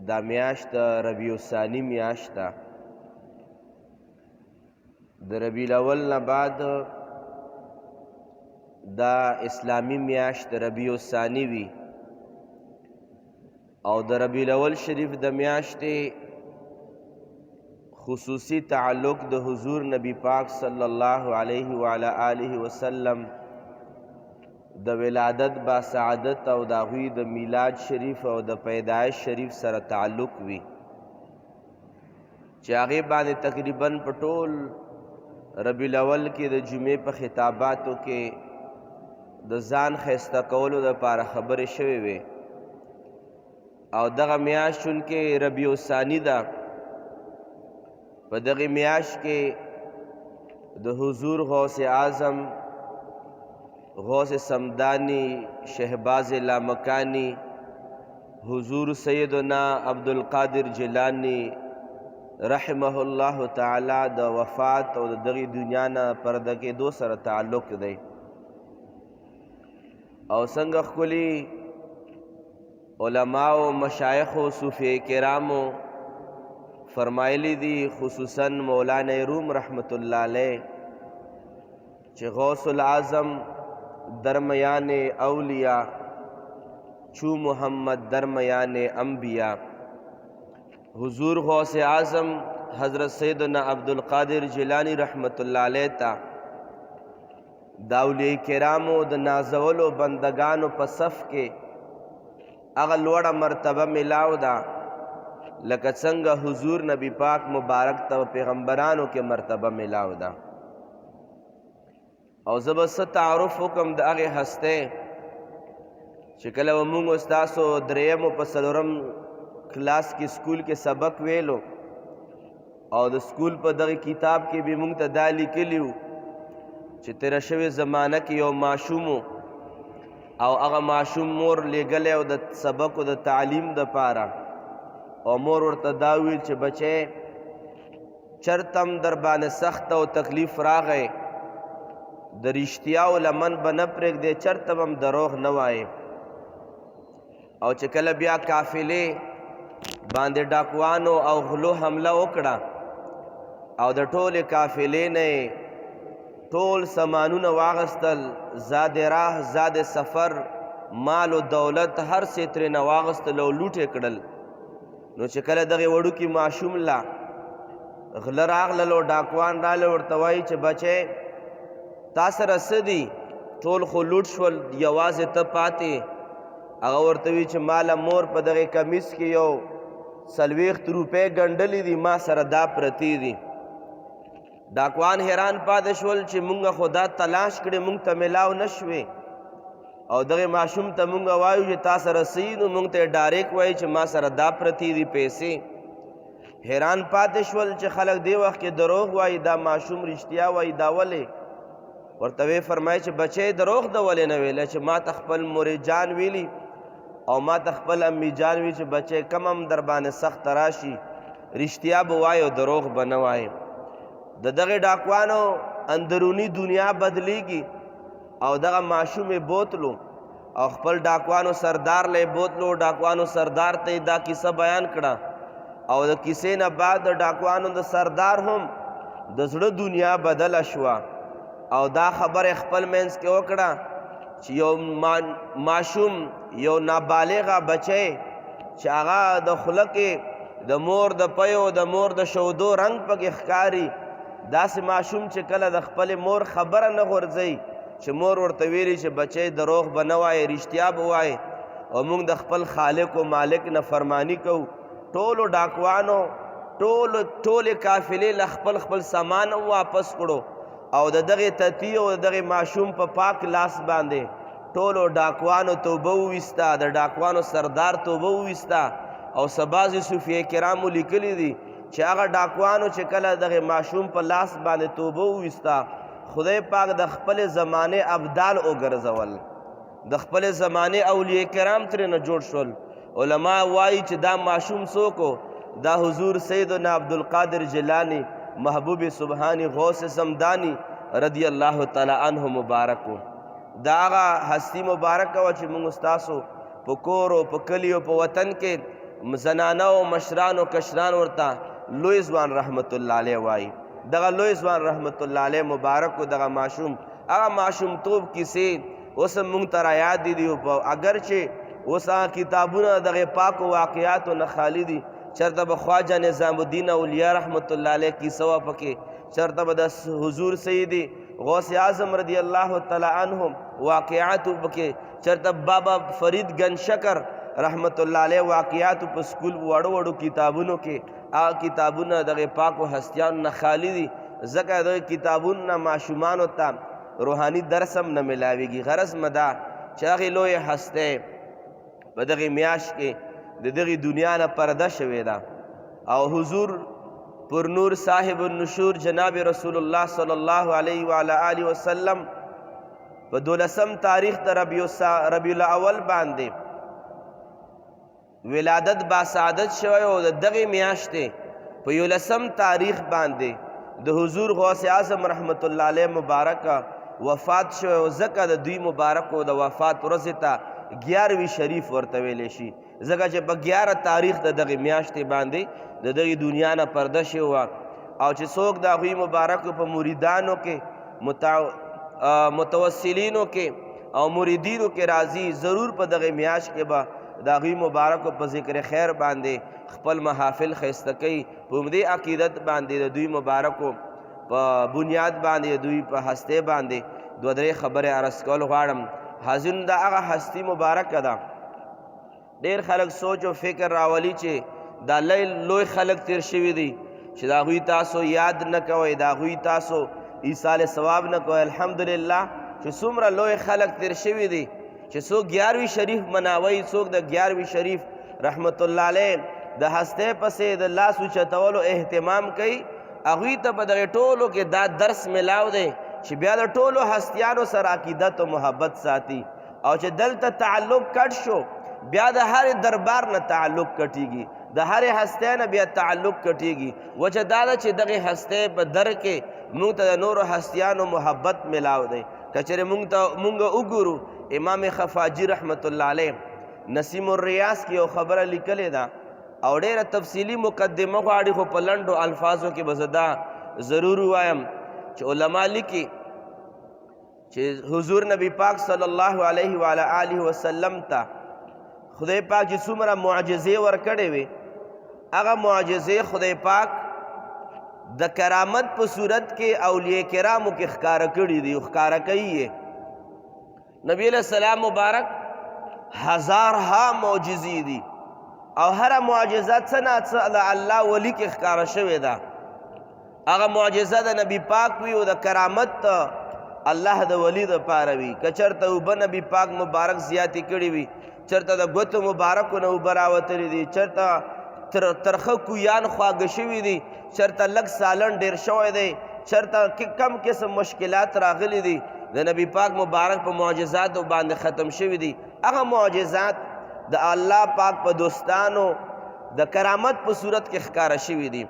دا میاشت ربیع الثانی میاشت ده. د ربیع الاول نه بعد دا اسلامی میاشت ربیع الثانی وی او د ربیع الاول شریف د میاشتې خصوصی تعلق د حضور نبی پاک صلی الله علیه وعلى آله وسلم د ولادت با سعادت او د هغوی د میلاد شریف او د پیدایش شریف سره تعلق وي چې هغې باندې تقریبا په ټول ربیع الاول کې د جمعې په خطاباتو کې د ځان ښایسته کولو دپاره خبرې شوې وې او دغه میاشت چونکې ربیع الثانی ده په دغې میاشت کې د حضور غوث اعظم غوث سمدانی شهباز لامکانی حضور سیدنا عبدالقادر جیلانی رحمه الله تعالی د وفات او د دغې دنیا نه پرده کېدو سره تعلق دی او څنګه ښکلي علماو مشایخو صوفیه کرامو فرمایلی دي خصوصا مولانا روم رحمت الله علیه چې غوث العظم درمیان اولیاء چو محمد درمیان انبیاء حضور غوث اعظم حضرت سیدنا عبدالقادر جیلانی رحمت الله علیه تا د اولیاء کرامو د نازولو بندگانو په صف کې هغه لوړه مرتبه ملاو ده لکه څنګه حضور نبی پاک مبارک ته پیغمبرانو کې مرتبه ملاو ده او زه به څه تعارف وکړم د هغې هستې چې کله به مونږ ستاسو درېیمو په څلورم کلاس کې سکول کې سبق ویلو او د سکول په دغه کتاب کې به مونږ ته دا لیکلي وو چې تېره شوې زمانه کې یو ماشوم او هغه ماشوم مور لیږلی او د سبقو د تعلیم دپاره او مور ورته دا ویل چې بچی چرته هم در باندې سخت او تکلیف راغی د رښتیاو لمن به نه پرېږدې چرته به هم دروغ نه وایې او چې کله بیا قافلې باندې ډاکوانو او غلو حمله وکړه او د ټولې قافلې نه ټول سامانونه واغستل زاد راه زاد سفر مال و دولت هر څه ترېنه واغستل او لوټ یې کړل نو چې کله دغې وړوکي ماشوم له غله راغلل او ډاکوان راغله ورته وایي چې بچی تا سره څه دي ټول خو لوټ شول یوازې ته پاتې هغه ورته وي چې ما له مور په دغې کمیس کې یو 40 روپۍ ګنډلې دي ما سره دا پرتې دي ډاکوان حیران پاتې شول چې مونږ خو دا تلاش کړې مونږ ته میلاو نه شوې او دغې ماشوم ته مونږ وایو چې تا سره څه نو مونږ ته یې ډایرکټ وایي چې ما سره دا پرتې دي پیسې حیران پاتې شول چې خلک دې وخت کې دروغ وایي دا ماشوم رښتیا وایي دا ولې ورته وی فرمایي چې بچی دروغ د ولې نه ویلی چې ما ته خپل مورې جان ویلي او ما ته خپل امی جان وی چې بچی کم هم در باندې سخت راشي رښتیا به وایي او دروغ به نه وایي د دغې ډاکوانو اندرونی دنیا بدلیږي او دغه ماشوم یې بوتلو او خپل ډاکوانو سردار له یې بوتلو ډاکوانو سردار ته یې دا کیسه بیان کړه او د کیسې نه بعد د ډاکوانو د سردار هم د زړه دنیا بدله شوه او دا خبره خپل منځ کې وکړه چې یو ماشوم یو نابالغه بچی چې هغه د خوله کې د مور د پیو د مور د شودو رنګ پکې ښکاري داسې ماشوم چې کله د خپلې مور خبره نه غورځوي چې مور ورته ویلي چې بچی دروغ به نه وایي رښتیا به وایي او موږ د خپل خالق و مالک نه فرمانی کوو ټولو ډاکوانو ټولې قافلې له خپل سامان واپس کړو او د دغې تتی او د دغې ماشوم په پاک لاس باندې ټولو ډاکوانو توبه وویسته د ډاکوانو سردار توبه وویسته او بعضې صوفیه کرامو لیکلي دي چې هغه ډاکوانو چې کله دغې ماشوم په لاس باندې توبه وویسته خدای پاک د خپلې زمانې ابدال وګرځول د خپلې زمانې اولیاء کرام ترېنه جوړ شول علما وایي چې دا ماشوم څوک دا حضور سیدنا عبدالقادر جیلانی محبوب سبحانی غوث سمدانی رضی الله تعالی عنہ مبارک دا هغه هستی مبارک و چې موږ ستاسو په کور او په کلی او په وطن کې زنانه او مشران او کشران ورته لوی ځوان رحمت الله علیه وایي. دغه لوی ځوان رحمت الله علیه مبارک و دغه ماشوم هغه ماشومتوب کیسې اوس هم موږ ته رایاد دي. اگر چې اوس هغه کتابونه دغه پاکو واقعاتو نه خالی دي. چېرته به خواجه نظام الدین اولیاء رحمت الله علیه کیسه وه پکې، چېرته به د حضور سیدی غوث اعظم رضی الله تعالی عنهم واقعاتو پکې، چېرته بابا فرید گنج شکر رحمت الله علیه واقعاتو په سکول وړو وړو کتابونو کې هغه کتابونه دغه پاکو هستیانو نه خالی دي. ځکه دغه کتابونو نه ماشومانو ته روحاني درس هم نه میلاویږي. غرض مه ده چې هغې لویې هستۍ په دغې میاشت کې د دغې دنیا نه پرده شوې ده او حضور پر نور صاحب النشور جناب رسول الله صلی الله علیه و آله وسلم په 12 تاریخ د ربیع الاول باندې ولادت باسعادت شوی او د دغې میاشتې په 11 تاریخ باندې د حضور غوث اعظم رحمت الله علیه مبارکه وفات شوی او ځکه د دوی مبارکو د وفات ورځې ته 11 شریف ورته ویلی شي، ځکه چې په 11 تاریخ د دغې میاشتې باندې د دغې دنیا نه پرده شوې وه او چې څوک د هغوی مبارکو په مریدانو کې متوسلینو کې او مریدینو کې راځي، ضرور په دغې میاشت کې به د هغوی مبارکو په ذکر خیر باندې خپل محافل ښایسته کوي. په همدې عقیدت باندې د دوی مبارکو په بنیاد باندې د دوی په هستۍ باندې دوه درې خبرې عرض کول غواړم. حاضرین د هغه هستي مبارکه ده. ډېر خلک سوچ او فکر راولي چې دا لوی خلک تیر شوي دي چې د هغوی تاسو یاد نه کوئ، د هغوی تاسو ایصال ثواب نه کوئ. الحمدلله چې څومره لوی خلک تیر شوي دي چې څوک 11 شریف مناوي، څوک د 11 شریف رحمت الله علیه د هستۍ پسې د لاس اوچتولو اهتمام کوي. هغوی ته په دغې ټولو کې دا درس میلاو دی چې بیا د ټولو هستیانو سره عقیدت او محبت ساتي او چې دلته تعلق کټ شو بیا د هرې دربار نه تعلق کټیږي، د هرې هستۍ نه بیا تعلق کټیږي. وجه دا ده چې دغې هستۍ په در کې موږ ته د نورو هستیانو محبت میلاو دی. که چېرې موږ وګورو امام خفاجي رحمت الله علیه نسیم الریاض کې یو خبره لیکلې ده او ډېره تفصیلي مقدمه غواړي، خو په لنډو الفاظو کې به زه دا ضرور ووایم چې علما لیکي چې حضور نبی پاک صلی الله علیه و آله وسلم ته خدای پاک چې څومره معجزې ورکړې وې، هغه معجزې خدای پاک د کرامت په صورت کې اولیاء کرامو کې ښکاره کړي دي او ښکاره کوي یې. نبی علیہ السلام مبارک هزارها معجزې دي او هره معجزه څه نه څه د الله ولی کې ښکاره شوې ده. هغه معجزه د نبی پاک وي او د کرامت الله د ولی دپاره وي. که چېرته اوبه نبی پاک مبارک زیاتې کړي وي، چېرته د ګوتو مبارکو نه اوبه راوتلي دي، چېرته ترخه کویان خواږه شوي دي، چېرته لږ سالن ډېر شوی دی، چېرته کم قسم مشکلات راغلي دي، د نبی پاک مبارک په معجزاتو باندې ختم شوي دي. هغه معجزات د الله پاک په دوستانو د کرامت په صورت کې ښکاره شوي دي.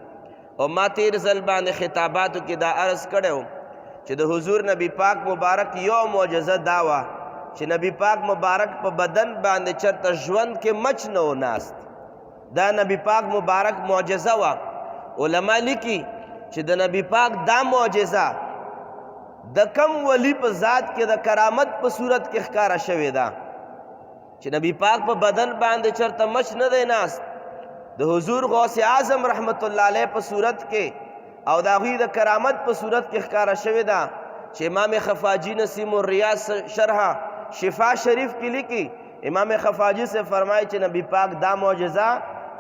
او ما تیر ځل باندې خطاباتو کې دا عرض کړی و چې د حضور نبی پاک مبارک یو معجزه دا وه چې نبی پاک مبارک په بدن باندې چېرته ژوند کې مچ نه و ناست. دا نبی پاک مبارک معجزه وه. علما لیکي چې د نبی پاک دا معجزه د کم ولی په ذات کې د کرامت په صورت کې ښکاره شوې ده چې نبی پاک په بدن باندې چېرته مچ نه دی ناست. د حضور غوث اعظم رحمت الله علیه په صورت کې او د هغوی د کرامت په صورت کې ښکاره شوې ده چې امام خفاجي نسیم الریاض شرح شفا شریف کې لیکي، امام خفاجي سے فرمایي چې نبی پاک دا معجزه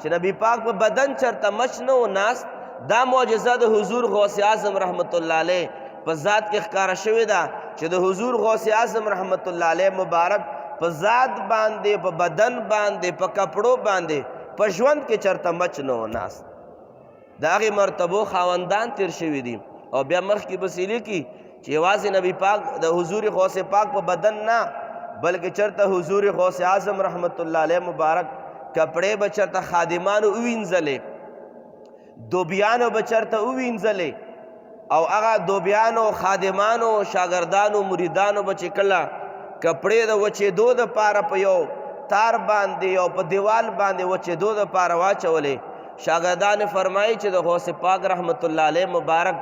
چې نبی پاک په بدن چېرته مچ نه و ناست، دا معجزه د حضور غوث اعظم رحمت الله علیه په ذات کې ښکاره شوې ده چې د حضور غوث اعظم رحمت الله علیه مبارک په ذات باندې، په بدن باندې، په کپړو باندې، په ژوند کې چېرته مچ نه و ناست. د هغې مرتبو خاوندان تیر شوي دي. او بیا مخکې بس یې لیکي چې یوازې نبی پاک د حضور غوث پاک په بدن نه بلکې چېرته حضور غوث اعظم رحمت الله علیه مبارک کپړې به چېرته خادمانو ووینځلې، دوبیانو به چېرته ووینځلې او هغه دوبیانو خادمانو شاګردانو مریدانو به چې کله کپړې د وچېدو دپاره په یو تار باندې او په دیوال باندې وچېدو دپاره واچولې. شاګردان فرمایي چې د غوث پاک رحمت الله علیه مبارک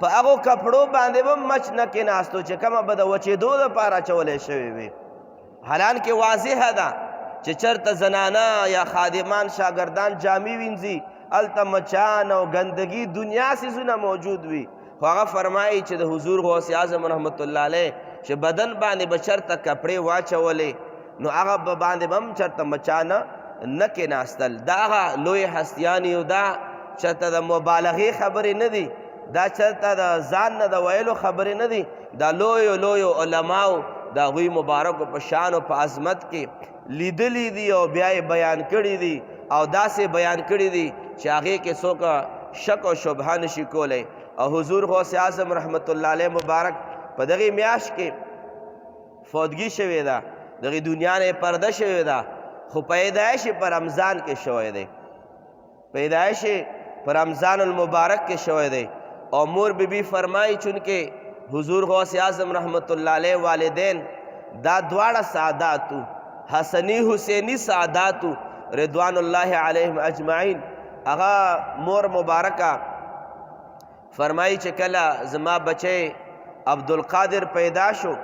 په هغو کپړو باندې به مچ نه کېناستو چې کومه به د وچېدو دپاره اچولې شوې وي. حالانکې واضحه ده چې چېرته زنانه یا خادمان شاګردان جامې وینځي هلته مچان او ګندګي دنیا څیزونه موجود وي. خو هغه فرمایي چې د حضور غوث اعظم رحمت الله علیه چې بدن باندې به چېرته کپړې واچولې نو هغه به باندې به هم چېرته مچانه نه کېناستل. دا هغه لوی هستیان یو، دا چېرته د مبالغې خبرې نه دي، دا چېرته د ځان نه د ویلو خبرې نه دي. دا لویو لویو علماو د هغوی مبارکو په شان او په عظمت کې لیدلی دي او بیا یې بیان کړي دي او داسې بیان کړي دي چې هغې کې څوک شک او شبهه نشي کولی. او حضور غوث اعظم رحمت الله علیه مبارک په دغې میاشت کې فوتګي شوې ده، دغې دنیا نه پرده شوې ده، خو پیدایش یې په رمضان کې شوی دی، پیدایش یې په رمضان المبارک کې شوی دی. او مور بی فرمایي چونکې حضور غوث اعظم رحمت الله علیه والدین دا دواړه سعاداتو، حسنی حسینی سعاداتو رضوان الله علیهم اجمعین. هغه مور مبارکه فرمایي چې کله زما بچی عبدالقادر پیدا شو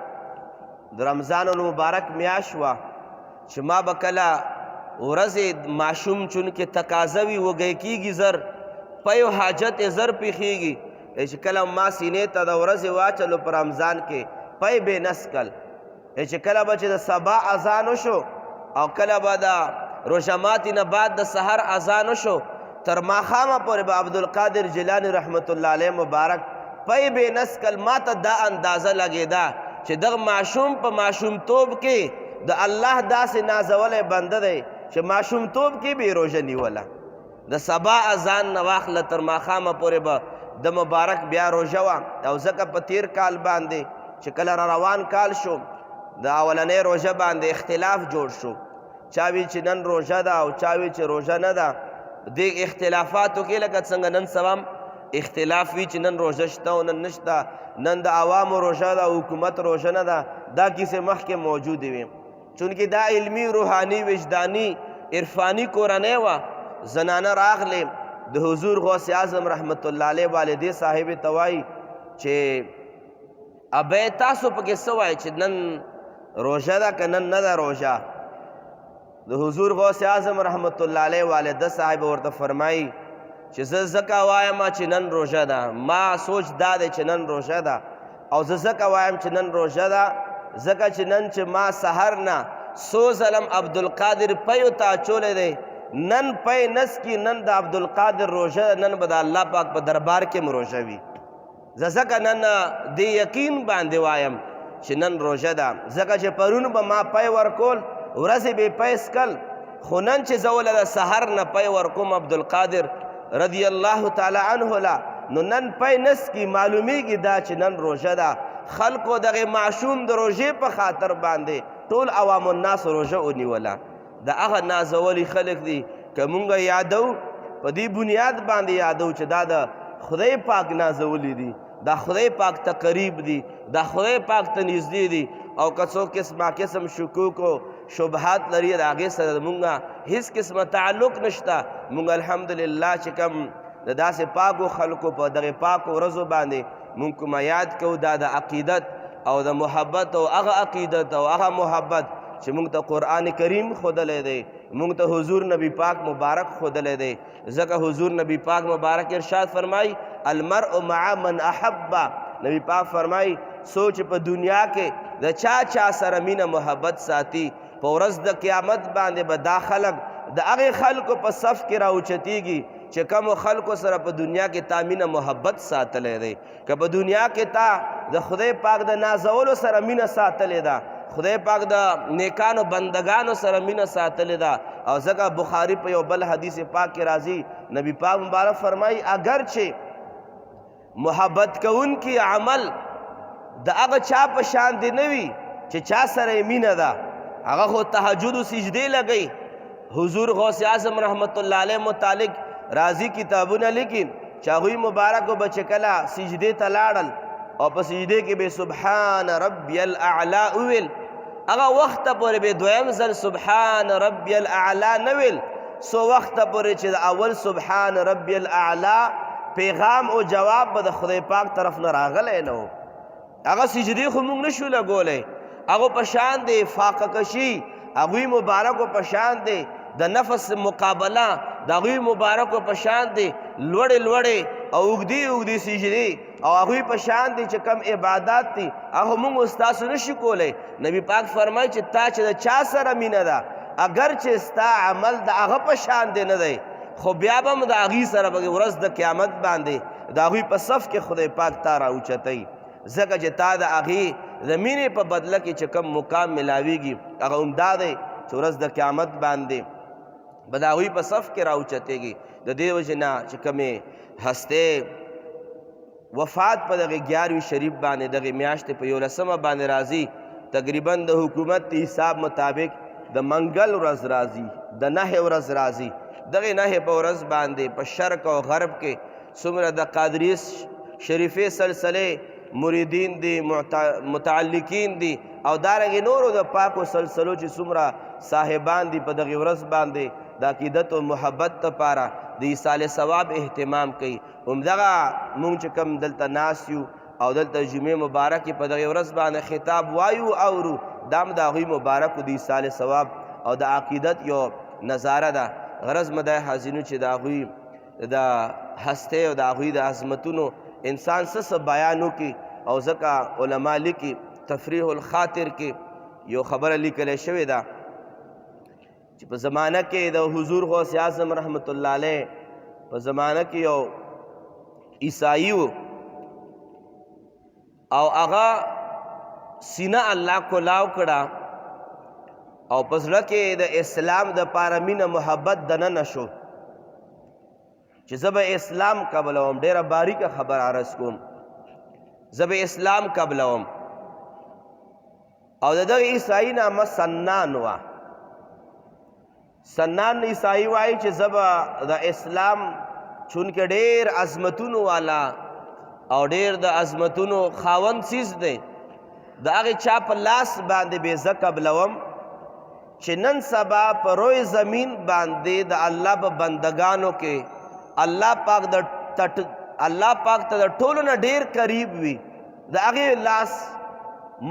د رمضان المبارک میاشت وه چې ما به کله ورځې ماشوم چونکې تقاضه وي وږی کېږي زر پیو حاجت یې زر پیښیږي چې کله ما سینې ته د ورځې واچلو په رمضان کې پی بې نس کل چې کله به چې د سبا اذان وشو او کله به د روژه ماتي نه بعد د سحر اذان وشو تر ماښامه پورې به عبدالقادر جیلاني رحمت الله علیه مبارک پی بې نس کل. ما ته دا اندازه لګېده چې دغه ماشوم په ماشومتوب کې د الله داسې نازولی بنده دی چې ماشومتوب کې به یې روژه نیوله. د سبا اذان نه واخله تر ماښامه پورې به د مبارک بیا روژه وه. او ځکه په تیر کال باندې چې کله را روان کال شو د اولنۍ روژه باندې اختلاف جوړ شو، چا وی چې نن روژه ده او چا وی چې روژه نه ده. دې اختلافاتو کې لکه څنګه نن سبا اختلاف وي چې نن روژه شته او نن نشته، نن د عوامو روژه ده حکومت روژه نه ده، دا کیسې مخکې موجودې وي. چونکې دا علمي روحاني وجداني عرفاني کورنۍ وه. زنانه راغلې د حضور غوث اعظم رحمت الله علیه والدې صاحبې ته وایي چې ابی تاسو پکې څه وایي چې نن روژه ده که نن نه ده روژه؟ د حضور غوث اعظم رحمت الله علیه والده صاحب ورته فرمایي چې زه ځکه وایم چې نن روژه ده، ما سوچ دا دی چې نن روژه ده، او زه ځکه وایم چې نن روژه ده ځکه چې نن چې ما سحر نه څو ځلم عبدالقادر پیو ته اچولی دی، نن پی نس کی نن د عبدالقادر روژه ده، نن به د الله پاک په دربار کې م روژه وي. زه ځکه نن د یقین باندې وایم چې نن روژه ده، ځکه چې پرون به ما پی ورکول ورځې به پی څکل، خو نن چې زه وله د سحر نه پی ورکوم عبدالقادر رضی الله تعالی عنه لا، نو نن پی نس کی معلومیږي دا چې نن روژه ده. خلکو دغه معشوم د روژې په خاطر باندې ټول عوام الناس روژه ونیوله. د هغه نازولي خلک دي که مونږ یادو په دې بنیاد باندې یادو چې دا د خدای پاک نازولی دي، دا خدای پاک ته قریب دي، دا خدای پاک ته نږدې دي. او که څوک قسمه قسم شکوک او شبهات لري د هغې سره مونږ هیڅ قسمه تعلق نشته. مونږ الحمدلله چې کوم د داسې پاکو خلکو په دغې پاکو ورځو باندې مونږ کومه یاد کوو دا د عقیدت او د محبت او هغه عقیدت او هغه محبت چې مونږ ته قرآن کریم ښودلی دی، مونږ ته حضور نبی پاک مبارک ښودلی دی. ځکه حضور نبی پاک مبارک ارشاد فرمایي المرء مع من احبه. نبی پاک فرمایي څوک چې په دنیا کې د چا سره مینه محبت ساتي په ورځ د قیامت باندې به دا خلک د هغې خلکو په صف کې راوچتېږي چې کومو خلکو سره په دنیا کې تا مینه محبت ساتلی دی. که په دنیا کې تا د خدای پاک د نازولو سره مینه ساتلې ده، خدای پاک د نیکانو بندگانو سره مینه ساتلې ده. او ځکه بخاري په یو بل حدیث پاک کې راځي، نبی پاک مبارک فرمایي اگر چې محبت کوونکي عمل د هغه چا په شان دی نه وي چې چا سره یې مینه ده، هغه خو تهجد و سجدې لګوي. حضور غوث اعظم رحمت الله علیه متعلق راضی کتابونه لیکي چې هغوی مبارکو به چې کله سجدې ته لاړل او په سجدې کې به سبحان ربی الاعلی وویل، هغه وخته پورې به دویم ځل سبحان ربی الاعلی نه ویل څو وخته پورې چې د اول سبحان ربی الاعلی پیغام او جواب به د خدای پاک طرف نه راغلی نه و هغه سجدې خو موږ نشو لګولی هغو په شان دی فاقه کشي هغوی مبارکو په شان دی د نفس مقابله د هغوی مبارکو په شان دی لوړې لوړې او اوږدې اوږدې سجدې او هغوی په شان دی چې کم عبادات دي هغه موږ ستاسو نشو کولی نبی پاک فرمایي چې تا چې د چا سره مینه ده اگر چې ستا عمل د هغه په شان دی نه دی خو بیا به هم د هغوی سره به ورځ د قیامت باندې د هغوی په صف کې خدای پاک تا راوچتوي ځکه چې تا د هغې د مینې په بدله کې چې کوم مقام ملاویږي هغه همدا دی چې ورځ د قیامت باندې به د هغوی په صف کې راوچتېږي د دې وجې نه چې کومې هستې وفات په دغه 11 شریف باندې دغه میاشتې په 11 باندې راځي تقریبا د حکومت حساب مطابق د منګل ورځ راځي د 9 ورځ راځي دغه 9 په ورځ باندې په شرق او غرب کې څومره د قادریه شریفې سلسلې مریدین دي متعلقین دي او دارنګې نورو د پاکو سلسلو چې څومره صاحبان دي په دغه ورځ باندې د عقیدت او محبت لپاره د ایصال ثواب اهتمام کوي همدغه مونږ چې کوم دلته ناست یو او دلته جمعې مبارکې په دغه ورځ باندې خطاب وایو اورو دا هم د هغوی مبارکو د ایصال ثواب او د عقیدت یو نظاره ده غرض مه دی حاضرینو چې د هغوی د هستۍ او د هغوی د عظمتونو انسان څه بیان وکړي او ځکه علما لیکي تفریح الخاطر کې یو خبره لیکلی شوې ده چې په زمانه کې د حضور غوث اعظم رحمت الله علیه په زمانه کې یو عیسائی و او هغه سینه الله کولاو کړه او په زړه کې د اسلام دپاره مینه محبت دننه شو چې زه به اسلام قبلوم ډېره باریکه خبر عرض کوم زه به اسلام قبلوم او د دغه عیسائی نامه سنان وه سنان عیسائی وایي چې زه به د اسلام چونکې ډېر عظمتونو والا او ډېر د عظمتونو خاوند څیز دی د هغې چا په لاس باندې به زه قبلوم چې نن سبا په روی زمین باندې د الله په بندگانو کې الله پاک ته د ټولو نه ډېر قریب وي د هغې لاس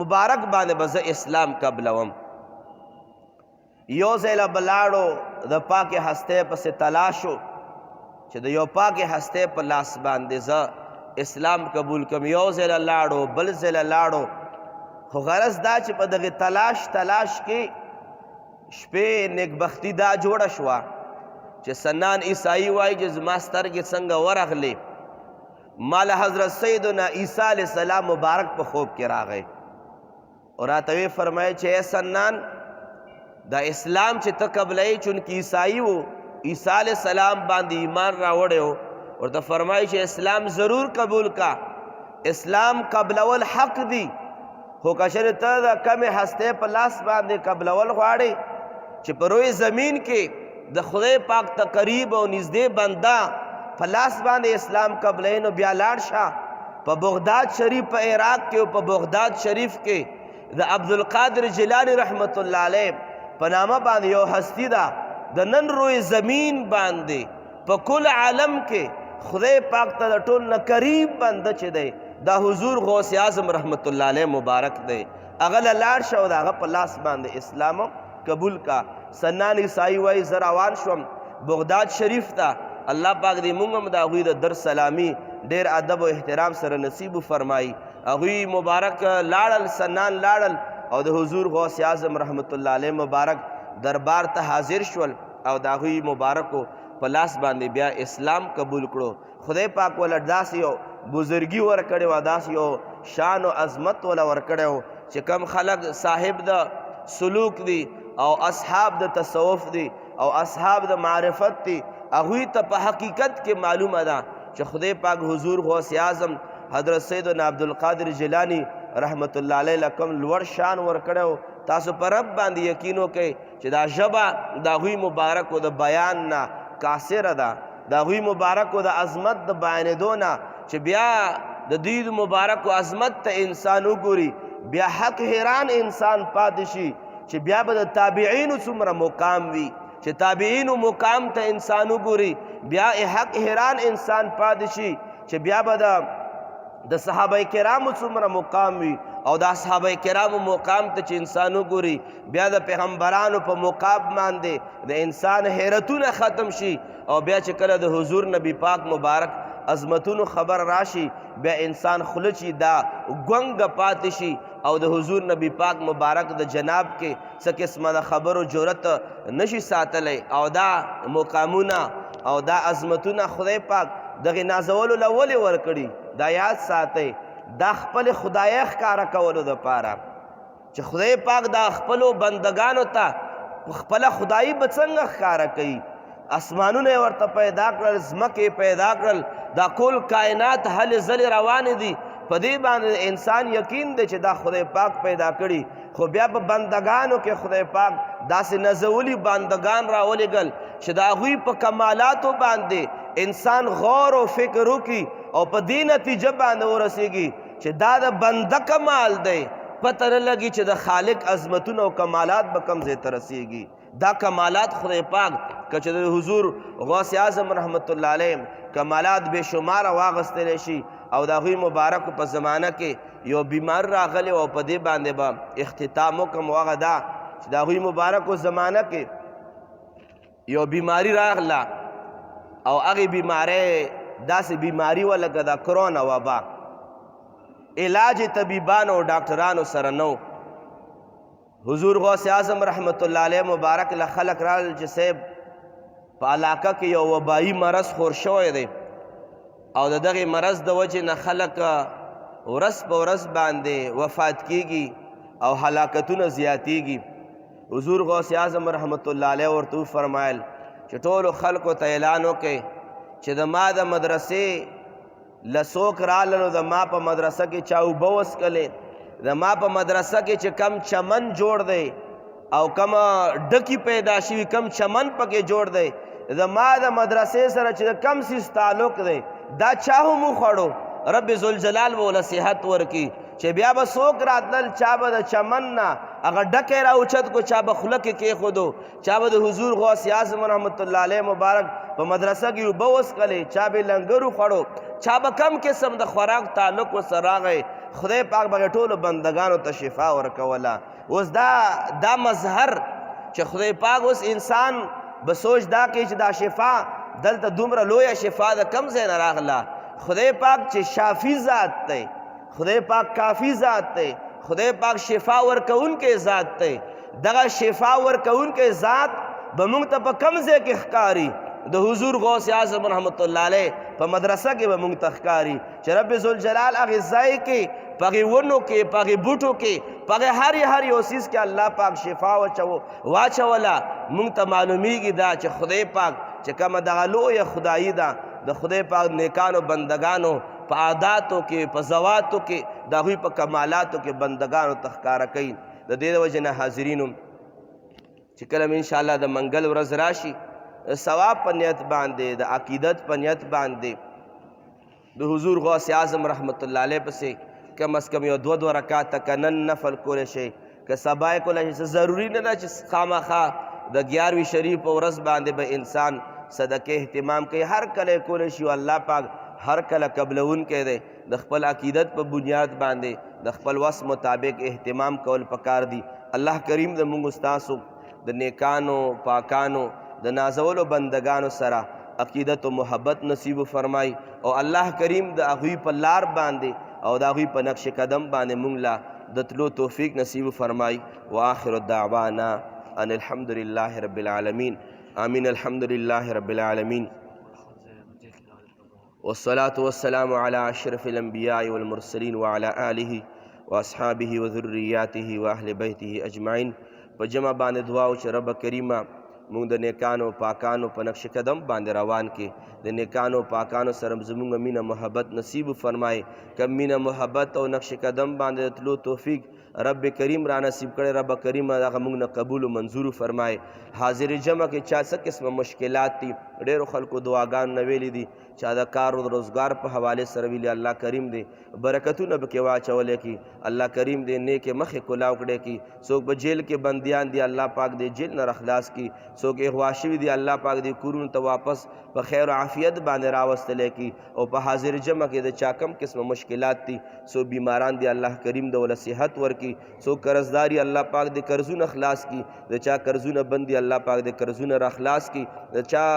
مبارک باندې به زه اسلام قبلوم یو ځای له بلاړو د پاکې هستۍ پسې تلاشو چې د یو پاکې هستۍ په لاس باندې زه اسلام قبول کړم یو ځای له لاړو بل ځای له لاړو خو غرض دا چې په دغې تلاش کې شپې نیکبختي دا جوړه شوه چې سنان عیسائی وایي چې زما سترګې څنګه ورغلې ما له حضرت سیدنا عیسی علیه السلام مبارک په خوب کې راغی او راته ویې فرمایي چې ای سنان دا اسلام چې ته قبلوي چونکې عیسائی و عیسی علیه السلام باندې ایمان راوړی و ورته فرمایي چې اسلام ضرور قبول کا اسلام قبلول حق دی خو که چېرې ته د کمې هستۍ په لاس باندې قبلول غواړې چې په روی زمین کې د خدای پاک ته قریب او نږدې بنده په لاس باندې اسلام قبلوي نو بیا لاړ شه په بغداد شریف په عراق کې او په بغداد شریف کې د عبدالقادر جیلانی رحمت الله علیه په نامه باندې یو هستی ده د نن روی زمین باندې په کل عالم کې خدای پاک ته د ټول نه قریب بنده چې دی دا حضور غوث اعظم رحمت الله علیه مبارک دی هغه له لاړ شه او د هغه په لاس باندې اسلام قبول کا سنان عیسائی وایي زه روان شوم بغداد شریف ته الله پاک دې مونږ هم د هغوی د در سلامي ډېر ادب او احترام سره نصیب وفرمایي هغوی مبارک لاړل سنان لاړل او د حضور غوث اعظم رحمت الله علیه مبارک دربار ته حاضر شول او د هغوی مبارکو په لاس باندې بیا اسلام قبول کړو خدای پاک وله داسې یو بزرګي ورکړې وه داسې یو شان او عظمت وله ورکړی و چې کم خلک صاحب د سلوک دي او اصحاب د تصوف دي او اصحاب د معرفت دي هغوی ته په حقیقت کې معلومه ده چې خدای پاک حضور غوث اعظم حضرت سیدنا عبدالقادر جیلانی رحمت الله علیه له کوم لوړ شان ورکړی و تاسو په رب باندې یقین وکئ چې دا ژبه د هغوی مبارکو د بیان نه قاصره ده د هغوی مبارکو د عظمت د بیانېدو نه چې بیا د دوی مبارکو عظمت ته انسان وګوري بیا حق حیران انسان پاتې شي چې بیا به د تابعینو څومره مقام وي چې تابعینو مقام ته انسان وګوري بیا حق حیران انسان پاتې شي چې بیا به د صحابه کرامو څومره مقام وي او د اصحابه کرامو مقام ته چې انسان وګوري بیا د پیغمبرانو په مقام باندې د انسان حیرتونه ختم شي او بیا چې کله د حضور نبی پاک مبارک عظمتونو خبر راشي بیا انسان خوله چې دا ګونګ پاتې شي او د حضور نبی پاک مبارک د جناب کې څه قسمه د خبرو جرأت نشي ساتلی او دا مقامونه او دا عظمتونه خدای پاک دغه نازولو له ولې ورکړي دا یاد ساتئ دا خپل خدای ښکاره کولو دپاره چې خدای پاک دا خپلو بندگانو ته خپله خدایي به څنګه ښکاره کوي اسمانونه یې ورته پیدا کړل ځمکې پیدا کړل دا کل کائنات هلې ځلې روانې دي په دې باندې انسان یقین دی چې دا خدای پاک پیدا کړي خو بیا په بندگانو کې خدای پاک داسې نزولي بندگان راولېږل چې د هغوی په کمالاتو باندې انسان غور و فکر وکړي او په دې نتیجه باندې ورسیږي چې دا د بنده کمال دی پته نه لګي چې د خالق عظمتونه او کمالات به کوم ځای ته رسیږي دا کمالات خدای پاک که چې د حضور غوث اعظم رحمت الله علیه کمالات بے شماره واغستلی شي او د هغوی مبارکو په زمانه کې یو بیمار راغلی او په دې باندې به اختتام وکړم هغه دا چې د هغوی مبارکو زمانه کې یو بیماری راغله او هغې بیماری داسې بیماری وه لکه د کرونا وبا علاج طبیبانو او ډاکټرانو سره نو حضور غوث اعظم رحمت الله علیه مبارک له خلق راغلل چې صاحب په علاقه کې یو وبایي مرض خور شوی دی او د دغې مرض د وجې نه خلک ورځ په ورځ باندې وفات کیږي او هلاکتونه زیاتیږي حضور غوث اعظم رحمت الله علیه ورته وفرمایل چې ټولو خلکو ته اعلان وکړئ چې د ما د مدرسې له څوک رالل د ما په مدرسه کې چا اوبه وڅکلې د ما په مدرسه کې چې کم چمن جوړ دی او کم ډکی پیدا شوي کم چمن پکې جوړ دی د ما د مدرسې سره چې کم سیز تعلق دی دا چا هم وخوړو رب ذوالجلال به وله صحت ورکي چې بیا به څوک راتلل چا به د چمن نه هغه ډکی راوچت کو چا به خوله کې کېښودو چا به د حضور غوث اعظم رحمت الله علیه مبارک په مدرسه کې اوبه وڅکلې چا به لنګر وخوړو چا به کم قسم د خوراک تعلق ورسره راغی خدای پاک به ټولو بندگانو ته شفا ورکوله اوس دا مظهر چې خدای پاک اوس انسان به سوچ دا کوي چې دا شفا دلته دومره لویه شفا د کم ځای نه راغله خدای پاک چې شافي ذات دی خدای پاک کافی ذات دی خدای پاک شفا ورکوونکی ذات دی دغه شفا ورکوونکی ذات به موږ ته په کم ځای کې ښکاري د حضور غوث اعظم رحمت الله علیه په مدرسه کې به موږ ته ښکاري چې رب ذوالجلال هغې ځای کې په هغې ونو کې په هغې بوټو کې په هغې هر یو څیز کې الله پاک شفا واچوله موږ ته معلومیږي دا چې خدای پاک چې کومه دغه لویه خدایي ده د خدای پاک نیکانو بندگانو په عاداتو کې په زواتو کې د هغوی په کمالاتو کې بندگانو ته ښکاره کوي د دې د وجې نه حاضرینو چې کله م انشاءالله د منګل ورځ راشي ثواب په نیت باندې د عقیدت په نیت باندې د حضور غوث اعظم رحمت الله علیه پسې کم از کم یو دوه رکعاته که نن نفل کولی شي که سبا یې کولی شي ضروري نه ده چې خامخا د 11 شریف په ورځ باندې به انسان صدقې اهتمام کوي هر کله یې کولی شي الله پاک هر کله قبلونکی دی د خپل عقیدت په بنیاد باندې د خپل وس مطابق اهتمام کول پکار دي الله کریم د موږ ستاسو د نیکانو پاکانو د نازولو بندگانو سره عقیدت و محبت نصیب فرمای او الله کریم د هغوی په لار باندې او د هغوی په نقش قدم باندې موږ له د تلو توفیق نصیب فرمای واخر دعوانا ان الحمد لله رب العالمین آمین الحمد لله رب العالمین والصلاة والسلام على أشرف الأنبياء والمرسلين وعلى آله وأصحابه وذرياته وأهل بيته أجمعين په جمع باندې دعا او چې رب کریمه موږ د نیکانو پاکانو په نقش قدم باندې روان کې د نیکانو پاکانو سره زموږ مینه محبت نصیب فرمای کم مینه محبت او نقش قدم باندې تلو توفیق رب کریم را نصیب کړي رب کریم هغه موږ نه قبول و منظور فرمای حاضر جمع کې چا څه قسمه مشکلات دي ډېرو خلکو دعاګانو نه ویلي دي چا د کار او روزګار په حوالې سره ویلي الله کریم دی برکتونه به کې واچولی کی الله کریم دی نیکې مخې کلاو کړی کی څوک په جیل کې بندیان دي الله پاک دی جیل نه رخلاص کی څوک اغوا شوي دي الله پاک دی کورونو ته واپس په خیر و عافیت باندې راوستلی کی او په حاضر جمع کې د چا کم قسمه مشکلات دي څوک بیماران دي الله کریم د وله صحت ورکي څوک قرضداري الله پاک د قرضونه خلاص کی د چا قرضونه بند دي الله پاک د قرضونه را خلاص کی د چا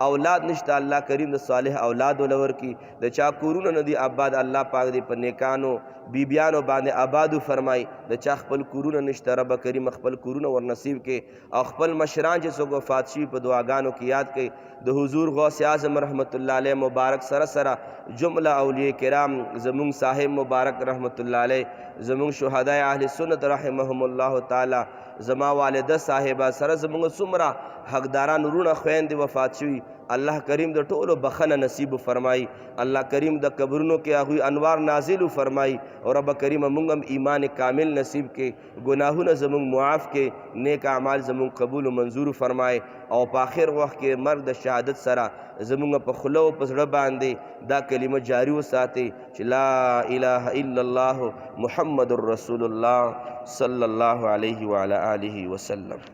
اولاد نشته الله کریم د صالح اولاد ولور کی د چا کورونه نه دي آباد الله پاک دی په نیکانو بیبیانو باندې آبادو فرمای د چا خپل کورونه نشته رب کریم خپل کورونه ور نصیب کې او خپل مشران چې څوک وفات شوي په دعاګانو کې یاد کړي د حضور غوث اعظم رحمت الله علیه مبارک سره سره جمله اولیاء کرام زمونږ صاحب مبارک رحمت الله علیه زمونږ شهدای اهل سنت رحمهم الله تعالی زما والده صاحبه سره زمونږ څومره حقداران وروڼه خویندې وفات شوي الله کریم د ټولو بخنه نصیب فرمای الله کریم د قبرونو کې هغوی انوار نازل فرمای او رب کریم موږ هم ایمان کامل نصیب کې ګناهونه زموږ معاف کې نیک اعمال زموږ قبول و منظور فرمای او په آخر وخت کې مرګ د شهادت سره زموږ په خوله او په زړه باندې دا کلمه جاری وساتي چې لا اله الا الله محمد رسول الله صلی الله علیه وعلى آله وسلم.